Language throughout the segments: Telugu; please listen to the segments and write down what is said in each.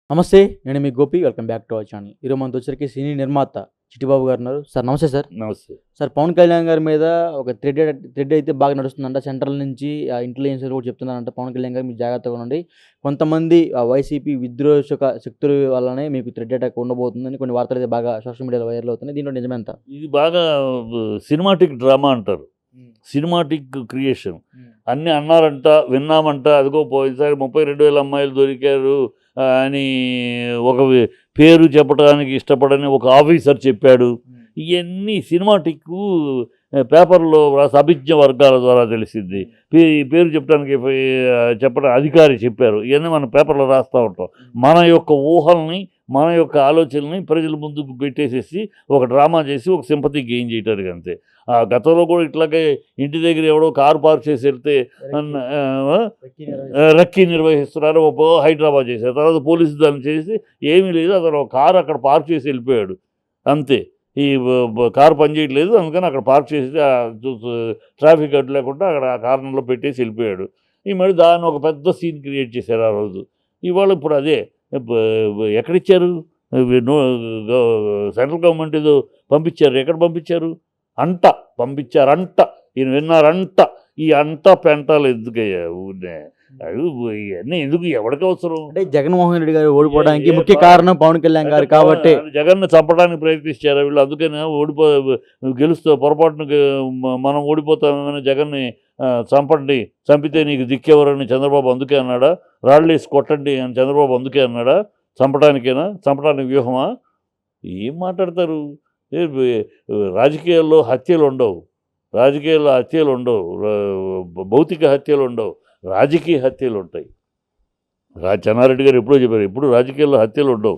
నమస్తే. నేను మీ Gopi. Welcome back to our channel. ఈరోజు మనతో వచ్చరికి సినీ నిర్మాత చిట్టిబాబు గారు ఉన్నారు. సార్ నమస్తే సార్. నమస్తే. సార్ పవన్ కళ్యాణ్ గారి మీద ఒక థ్రెడ్ అయితే బాగా నడుస్తుందంట. సెంట్రల్ నుంచి ఇంటెలిజెన్స్ కూడా చెప్తున్నారంట పవన్ కళ్యాణ్ గారు మీరు జాగ్రత్తగా ఉండండి. కొంతమంది వైసీపీ విద్రోహక శక్తుల వల్లనే మీకు థ్రెడ్ అటాక్ ఉండబోతుందని కొన్ని వార్తలు అయితే బాగా సోషల్ మీడియాలో వైరల్ అవుతున్నాయి. దీంట్లో నిజమెంత? ఇది బాగా సినిమాటిక్ డ్రామా అంటారు. Cinematic creation. అన్నీ అన్నారంట, విన్నామంట. అదిగో పోయినసారి 32,000 అమ్మాయిలు దొరికారు అని ఒక పేరు చెప్పడానికి ఇష్టపడని ఒక ఆఫీసర్ చెప్పాడు. ఇవన్నీ సినిమాటిక్ పేపర్లో రాసి అభిజ్ఞ వర్గాల ద్వారా తెలిసింది. పేరు చెప్పడం అధికారి చెప్పారు. ఇవన్నీ మనం పేపర్లో రాస్తూ ఉంటాం. మన యొక్క ఊహల్ని, మన యొక్క ఆలోచనల్ని ప్రజల ముందుకు పెట్టేసేసి ఒక డ్రామా చేసి ఒక సింపతి గెయిన్ చేయడానికి అంతే. గతంలో కూడా ఇట్లాగే ఇంటి దగ్గర ఎవడో కారు పార్క్ చేసి వెళ్తే రక్కీ నిర్వహిస్తున్నారు, హైదరాబాద్ చేశారు. తర్వాత పోలీసు దాన్ని చేసి ఏమీ లేదు, అతను ఒక కారు అక్కడ పార్క్ చేసి వెళ్ళిపోయాడు అంతే. ఈ కారు పనిచేయట్లేదు, అందుకని అక్కడ పార్క్ చేసి ట్రాఫిక్ అడ్డు లేకుండా అక్కడ ఆ కారణంలో పెట్టేసి వెళ్ళిపోయాడు. ఈ మరి దాన్ని ఒక పెద్ద సీన్ క్రియేట్ చేశారు ఆ రోజు. ఇవాళ ఇప్పుడు అదే ఎక్కడిచ్చారు? సెంట్రల్ గవర్నమెంట్ ఏదో పంపించారు. ఎక్కడ పంపించారు? పంపించారంట. ఈయన విన్నారంట. ఈ అంట పెంటాలు ఎందుకయ్యా ఊరినే? ఇవన్నీ ఎందుకు? ఎవరికి అవసరం? అంటే జగన్మోహన్ రెడ్డి గారు ఓడిపోవడానికి ముఖ్య కారణం పవన్ కళ్యాణ్ గారు కాబట్టి జగన్ను చంపడానికి ప్రయత్నించారు వీళ్ళు. అందుకనే గెలుస్తూ పొరపాటును మనం ఓడిపోతామని జగన్ని చంపండి, చంపితే నీకు దిక్కెవరని చంద్రబాబు అందుకే అన్నాడా? రాళ్ళేసి కొట్టండి అని చంద్రబాబు అందుకే అన్నాడా? చంపడానికి వ్యూహమా? ఏం మాట్లాడతారు? రాజకీయాల్లో హత్యలు ఉండవు, భౌతిక హత్యలు ఉండవు, రాజకీయ హత్యలు ఉంటాయి. చెన్నారెడ్డి గారు ఎప్పుడో చెప్పారు, ఎప్పుడు రాజకీయాల్లో హత్యలు ఉండవు,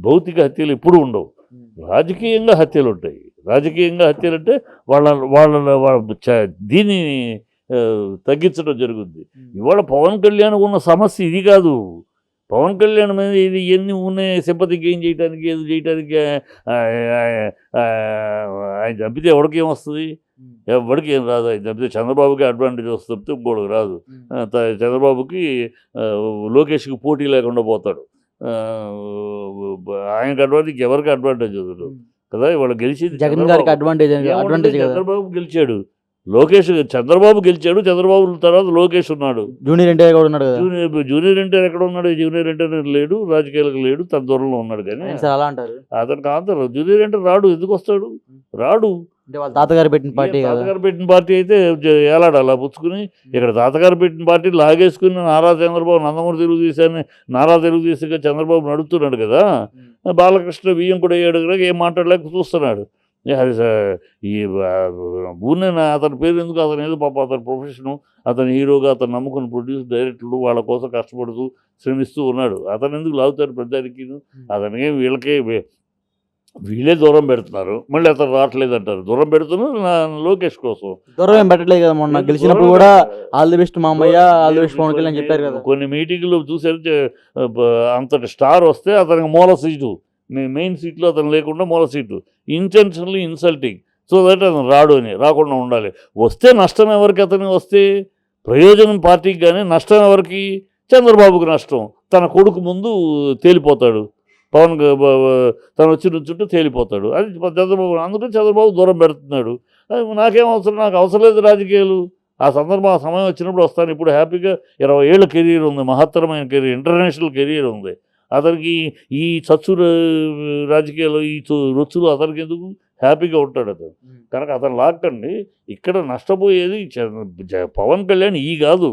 భౌతిక హత్యలు ఎప్పుడు ఉండవు, రాజకీయంగా హత్యలు ఉంటాయి. రాజకీయంగా హత్యలు అంటే వాళ్ళ దీన్ని తగ్గించడం జరుగుద్ది. ఇవాళ పవన్ కళ్యాణ్ ఉన్న సమస్య ఇది కాదు. పవన్ కళ్యాణ్ మీద ఇది ఎన్ని ఉన్నాయి సింపతి గెయిన్ చేయడానికి, ఏది చేయడానికి. ఆయన చంపితే ఎవరికి ఏమొస్తుంది? ఎవరికి ఏం రాదు. ఆయన చంపితే చంద్రబాబుకి అడ్వాంటేజ్ వస్తుంది తప్పితే ఇంకోటికి రాదు. చంద్రబాబుకి లోకేష్కి పోటీ లేకుండా పోతాడు. ఆయనకు అడ్వాంటేజ్, ఎవరికి అడ్వాంటేజ్ వదలదు కదా. ఇవాళ గెలిచింది జగన్ గారికి అడ్వాంటేజ్. చంద్రబాబు గెలిచాడు, చంద్రబాబు గెలిచాడు. చంద్రబాబు తర్వాత లోకేష్ ఉన్నాడు. జూనియర్ ఎన్టీఆర్ కూడా ఉన్నాడు. జూనియర్ ఎన్టీఆర్ ఎక్కడ ఉన్నాడు? జూనియర్ ఎన్టీఆర్ లేడు, రాజకీయాలకు లేడు, తన దూరంలో ఉన్నాడు. కానీ అలా అంటారు. అతనికి ఆంధ్ర జూనియర్ ఎన్టీఆర్ రాడు. ఎందుకు వస్తాడు? రాడు. అంటే వాళ్ళ తాతగారు పెట్టిన పార్టీ అయితే ఏలాడు అలా పుచ్చుకుని. ఇక్కడ తాతగారు పెట్టిన పార్టీ లాగేసుకుని నారా చంద్రబాబు, నందమూరి తెలుగుదేశాన్ని నారా తెలుగుదేశంగా చంద్రబాబు నడుపుతున్నాడు కదా. బాలకృష్ణ బియ్యం కూడా అయ్యాడు కదా, ఏం మాట్లాడలేక చూస్తున్నాడు. అది ఈ ఊరినే అతని పేరు ఎందుకు? అతను ఏదో పాప అతని ప్రొఫెషను, అతని హీరోగా అతను నమ్ముకుని ప్రొడ్యూస్ డైరెక్టర్లు వాళ్ళ కోసం కష్టపడుతూ శ్రమిస్తూ ఉన్నాడు. అతను ఎందుకు లాగుతారు ప్రజానికి? అతనికి వీళ్ళే దూరం పెడుతున్నారు, మళ్ళీ అతను రావట్లేదు అంటారు. దూరం పెడుతున్నారు లోకేష్ కోసం. దూరం ఏం పెట్టలేదు కదా. మొన్న గెలిచినప్పుడు కూడా ఆల్ ది బెస్ట్ మామయ్య, all the best Pawan Kalyan చెప్పారు కదా. కొన్ని మీటింగ్లు చూసారు, అంతటి స్టార్ వస్తే అతనికి మూల సీటు, మెయిన్ సీట్లో అతను లేకుండా మూల seat. Intentionally insulting. So that అతను రాడు అని, రాకుండా ఉండాలి. వస్తే నష్టం ఎవరికి? అతనికి వస్తే ప్రయోజనం పార్టీకి, కానీ నష్టం ఎవరికి? చంద్రబాబుకి నష్టం. తన కొడుకు ముందు తేలిపోతాడు. తను వచ్చి చుట్టూ తేలిపోతాడు. అది చంద్రబాబు. అందుకని చంద్రబాబు దూరం పెడుతున్నాడు. నాకేం అవసరం? నాకు అవసరం లేదు రాజకీయాలు. ఆ సమయం వచ్చినప్పుడు వస్తాను. ఇప్పుడు హ్యాపీగా 20 ఏళ్ళ కెరీర్ ఉంది, మహత్తరమైన కెరీర్, ఇంటర్నేషనల్ కెరీర్ ఉంది. అతనికి ఈ చచ్చు రాజకీయాలు, ఈ రొచ్చులు అతనికి ఎందుకు? హ్యాపీగా ఉంటాడు అతను. కనుక అతను లాక్కండి. ఇక్కడ నష్టపోయేది పవన్ కళ్యాణ్ కాదు.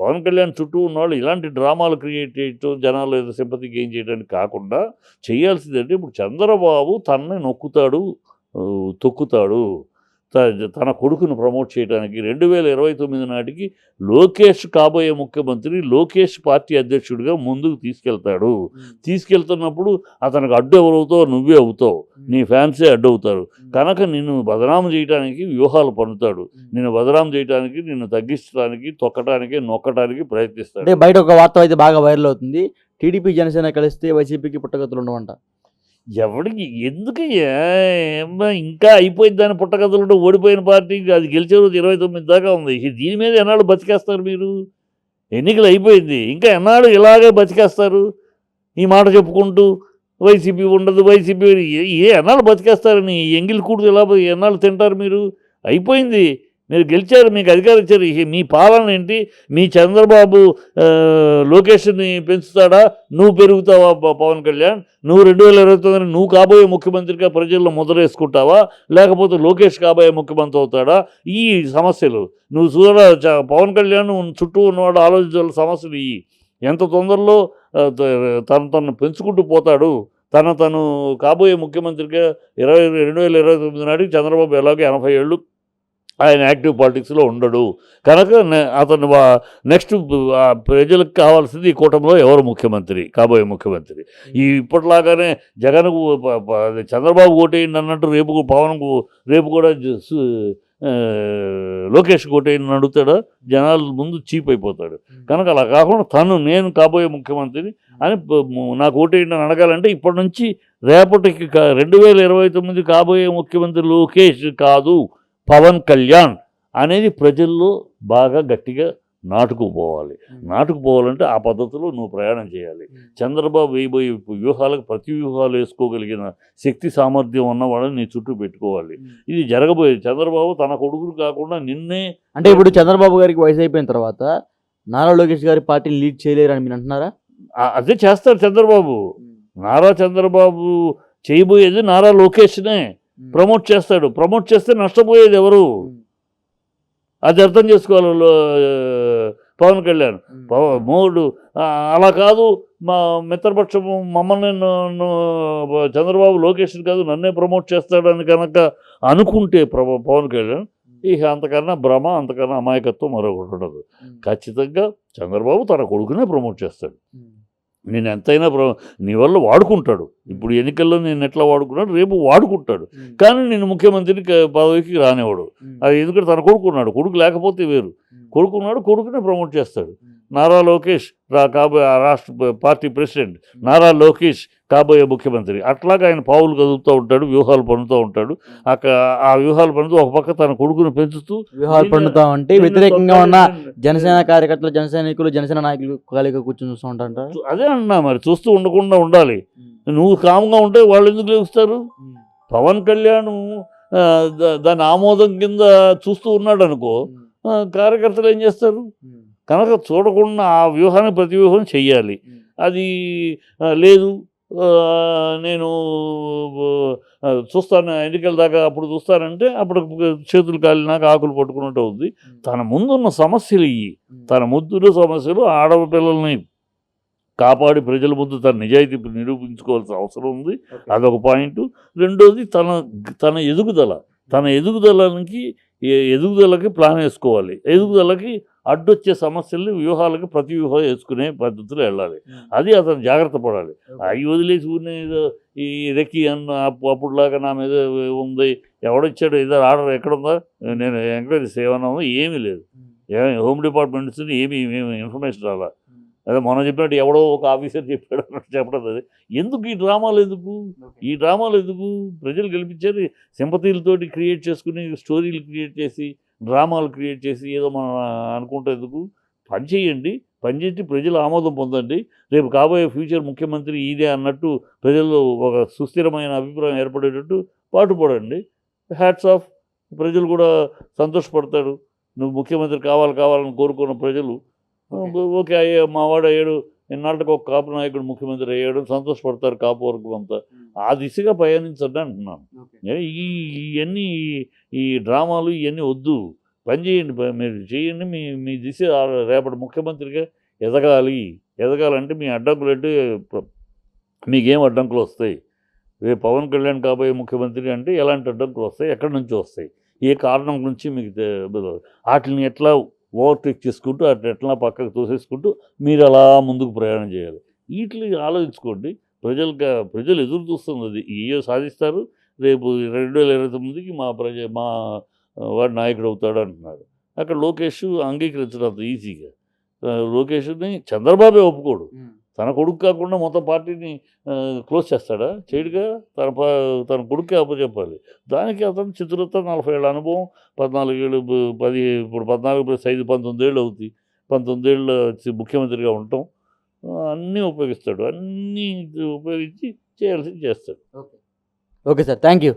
పవన్ కళ్యాణ్ చుట్టూ ఉన్నవాళ్ళు ఇలాంటి డ్రామాలు క్రియేట్ చేయటం, జనాలు ఏదో సింపతి గెయిన్ చేయడానికి కాకుండా చేయాల్సిందంటే ఇప్పుడు చంద్రబాబు తనని నొక్కుతాడు, తొక్కుతాడు. తన కొడుకును ప్రమోట్ చేయడానికి 2029 నాటికి లోకేష్ కాబోయే ముఖ్యమంత్రి, లోకేష్ పార్టీ అధ్యక్షుడిగా ముందుకు తీసుకెళ్తున్నప్పుడు అతనికి అడ్డు ఎవరవుతావు? నువ్వే అవుతావు, నీ ఫ్యాన్సే అడ్డు అవుతారు. కనుక నిన్ను బదనాము చేయడానికి వ్యూహాలు పన్నుతాడు. నిన్ను బదనాము చేయడానికి, నిన్ను తగ్గించడానికి, తొక్కడానికి, నొక్కడానికి ప్రయత్నిస్తాడు. అంటే బయట ఒక వార్త అయితే బాగా వైరల్ అవుతుంది, టీడీపీ జనసేన కలిస్తే వైసీపీకి పుట్టగతులు ఉండవంట. ఎవడికి ఎందుకయ్యా? ఇంకా అయిపోయింది దాని పుట్టకథలు. ఓడిపోయిన పార్టీ అది గెలిచే రోజు 29 దాకా ఉంది. దీని మీద ఎన్నాళ్ళు బతికేస్తారు మీరు? ఎన్నికలు అయిపోయింది, ఇంకా ఎన్నాళ్ళు ఇలాగే బతికేస్తారు? ఈ మాట చెప్పుకుంటూ వైసీపీ ఉండదు, వైసీపీ ఎన్నాళ్ళు బతికేస్తారని ఎంగిలి కూడుదు ఎలా ఎన్నాళ్ళు తింటారు మీరు? అయిపోయింది. మీరు గెలిచారు, మీకు అధికారం ఇచ్చారు. మీ పాలన ఏంటి? మీ చంద్రబాబు లోకేష్ని పెంచుతాడా? నువ్వు పెరుగుతావా పవన్ కళ్యాణ్? నువ్వు 2029 నువ్వు కాబోయే ముఖ్యమంత్రిగా ప్రజల్లో ముద్ర వేసుకుంటావా, లేకపోతే లోకేష్ కాబోయే ముఖ్యమంత్రి అవుతాడా? ఈ సమస్యలు నువ్వు పవన్ కళ్యాణ్ చుట్టూ ఉన్నవాడు ఆలోచించాలి. సమస్యలు ఎంత తొందరలో తను పెంచుకుంటూ పోతాడు. తను కాబోయే ముఖ్యమంత్రిగా 2029 నాటికి చంద్రబాబు ఎలాగో 80 ఏళ్ళు ఆయన యాక్టివ్ పాలిటిక్స్లో ఉండడు కనుక అతను నెక్స్ట్ ప్రజలకు కావాల్సింది ఈ కూటమిలో ఎవరు ముఖ్యమంత్రి, కాబోయే ముఖ్యమంత్రి. ఇప్పటిలాగానే జగన్ చంద్రబాబు ఓటేయండి అన్నట్టు రేపు కూడా లోకేష్ ఓటేయండి అడుగుతాడా? జనాల ముందు చీప్ అయిపోతాడు. కనుక అలా కాకుండా నేను కాబోయే ముఖ్యమంత్రిని అని నాకు ఓటేయండి అని అడగాలంటే ఇప్పటి నుంచి రేపటికి 2029 కాబోయే ముఖ్యమంత్రి లోకేష్ కాదు, పవన్ కళ్యాణ్ అనేది ప్రజల్లో బాగా గట్టిగా నాటుకుపోవాలి. నాటుకుపోవాలంటే ఆ పద్ధతిలో నువ్వు ప్రయాణం చేయాలి. చంద్రబాబు వేయబోయే వ్యూహాలకు ప్రతి వ్యూహాలు వేసుకోగలిగిన శక్తి సామర్థ్యం ఉన్నవాళ్ళని నీ చుట్టూ పెట్టుకోవాలి. ఇది జరగబోయేది. చంద్రబాబు తన కొడుకులు కాకుండా నిన్నే అంటే ఇప్పుడు చంద్రబాబు గారికి వయసు అయిపోయిన తర్వాత నారా లోకేష్ గారి పార్టీని లీడ్ చేయలేరని మీరు అంటున్నారా? అదే చేస్తారు చంద్రబాబు. నారా చంద్రబాబు చేయబోయేది నారా లోకేష్నే ప్రమోట్ చేస్తాడు. ప్రమోట్ చేస్తే నష్టపోయేది ఎవరు? అది అర్థం చేసుకోవాలి పవన్ కళ్యాణ్. అలా కాదు మా మిత్రపక్షము మమ్మల్ని చంద్రబాబు లోకేష్ కాదు నన్నే ప్రమోట్ చేస్తాడని కనుక అనుకుంటే పవన్ కళ్యాణ్ అంతకన్నా భ్రమ, అంతకన్నా అమాయకత్వం మరొకటి ఉండదు. ఖచ్చితంగా చంద్రబాబు తన కొడుకునే ప్రమోట్ చేస్తాడు. నేను ఎంతైనా నీ వల్ల వాడుకుంటాడు. ఇప్పుడు ఎన్నికల్లో నేను ఎట్లా వాడుకున్నాడు, రేపు వాడుకుంటాడు. కానీ నేను ముఖ్యమంత్రి పదవికి రానివాడు. అది ఎందుకంటే తన కొడుకున్నాడు. కొడుకు లేకపోతే వేరు. కొడుకున్నాడు, కొడుకునే ప్రమోట్ చేస్తాడు. నారా లోకేష్ కాబోయే రాష్ట్ర పార్టీ ప్రెసిడెంట్, నారా లోకేష్ కాబోయే ముఖ్యమంత్రి. అట్లాగా ఆయన పావులు కదులుతూ ఉంటాడు, వ్యూహాలు పన్నుతూ ఉంటాడు. ఆ వ్యూహాలు పన్నుతూ ఒక పక్క తన కొడుకును పెంచుతూ వ్యూహాలు పన్నుతా ఉంటే వ్యతిరేకంగా ఉన్న జనసేన కార్యకర్తలు, జన సైనికులు, జనసేన నాయకులు ఖాళీగా కూర్చొని చూస్తూ ఉంటారంట. అదే అన్నా, మరి చూస్తూ ఉండకుండా ఉండాలి. నువ్వు కామ్గా ఉంటే వాళ్ళు ఎందుకు లేస్తారు? పవన్ కళ్యాణ్ దాని ఆమోదం కింద చూస్తూ ఉన్నాడు అనుకో, కార్యకర్తలు ఏం చేస్తారు? కనుక చూడకుండా ఆ వ్యూహాన్ని ప్రతి వ్యూహం చెయ్యాలి. అది లేదు నేను చూస్తాను ఎన్నికల దాకా అప్పుడు చూస్తానంటే అప్పుడు చేతులు కాలినాక ఆకులు పట్టుకున్నట్టు అవుద్ది. తన ముందున్న సమస్యలు తన ముందున్న సమస్యలు ఆడపిల్లల్ని కాపాడి ప్రజల ముందు తన నిజాయితీ నిరూపించుకోవాల్సిన అవసరం ఉంది. అదొక పాయింట్. రెండోది తన ఎదుగుదలకి ప్లాన్ వేసుకోవాలి. ఎదుగుదలకి అడ్డొచ్చే సమస్యల్ని వ్యూహాలకి ప్రతి వ్యూహం వేసుకునే పద్ధతిలో వెళ్ళాలి. అది అతను జాగ్రత్త పడాలి. అవి వదిలేసి ఏదో ఈ రెక్కి అప్పుడులాగా నా మీద ఉంది, ఎవడొచ్చాడు, ఏదో ఆర్డర్ ఎక్కడుందా, నేను ఎంక్వైరీ ఏమన్నా ఉందా, ఏమీ లేదు. హోమ్ డిపార్ట్మెంట్ నుంచి ఏమీ ఇన్ఫర్మేషన్ రాలా. అదే మొన్న చెప్పినట్టు ఎవడో ఒక ఆఫీసర్ చెప్పాడు అన్నట్టు చెప్పడం. అది ఎందుకు ఈ డ్రామాలు ఎందుకు? ప్రజలు గెలిపించారు. సింపతీలతోటి క్రియేట్ చేసుకుని స్టోరీలు క్రియేట్ చేసి డ్రామాలు క్రియేట్ చేసి ఏదో మనం అనుకుంటే ఎందుకు? పని చేసి ప్రజల ఆమోదం పొందండి. రేపు కాబోయే ఫ్యూచర్ ముఖ్యమంత్రి ఇదే అన్నట్టు ప్రజల్లో ఒక సుస్థిరమైన అభిప్రాయం ఏర్పడేటట్టు పాటుపడండి. Hats off. ప్రజలు కూడా సంతోషపడతాడు. నువ్వు ముఖ్యమంత్రి కావాలని కోరుకున్న ప్రజలు ఓకే మావాడు అయ్యాడు, ఎన్నాళ్ళకి ఒక కాపు నాయకుడు ముఖ్యమంత్రి అయ్యాడు, సంతోషపడతారు కాపు వర్గం అంతా. ఆ దిశగా పయనించండి అంటున్నాను. ఇవన్నీ ఈ డ్రామాలు ఇవన్నీ వద్దు. పని చేయండి, మీరు చేయండి. మీ దిశ రేపటి ముఖ్యమంత్రిగా ఎదగాలంటే మీ అడ్డంకులు అంటే మీకేం అడ్డంకులు వస్తాయి? రేపు పవన్ కళ్యాణ్ కాబోయే ముఖ్యమంత్రి అంటే ఎలాంటి అడ్డంకులు వస్తాయి, ఎక్కడి నుంచి వస్తాయి, ఏ కారణం నుంచి మీకు వాటిని ఎట్లా ఓవర్టేక్ చేసుకుంటూ ఎట్లా పక్కకు తోసేసుకుంటూ మీరు అలా ముందుకు ప్రయాణం చేయాలి. వీటిని ఆలోచించుకోండి. ప్రజలు ఎదురు చూస్తుంది అది. ఏయో సాధిస్తారు. రేపు 2029కి మా వాడు నాయకుడు అవుతాడు అంటున్నారు. అక్కడ లోకేష్ అంగీకరించడం అంత ఈజీగా. లోకేష్ని చంద్రబాబే ఒప్పుకోడు. తన కొడుకు కాకుండా మొత్తం పార్టీని క్లోజ్ చేస్తాడా? చేయడుగా. తన కొడుకే అప్పచెప్పాలి. దానికి అతను చిత్రత 40 ఏళ్ళ అనుభవం, 14 ఏళ్ళు ఇప్పుడు 14 + 5 19 ఏళ్ళు అవుతుంది. 19 ఏళ్ళు ముఖ్యమంత్రిగా ఉండటం. అన్నీ ఉపయోగిస్తాడు, అన్నీ ఉపయోగించి చేయాల్సింది చేస్తాడు. Okay sir, thank you.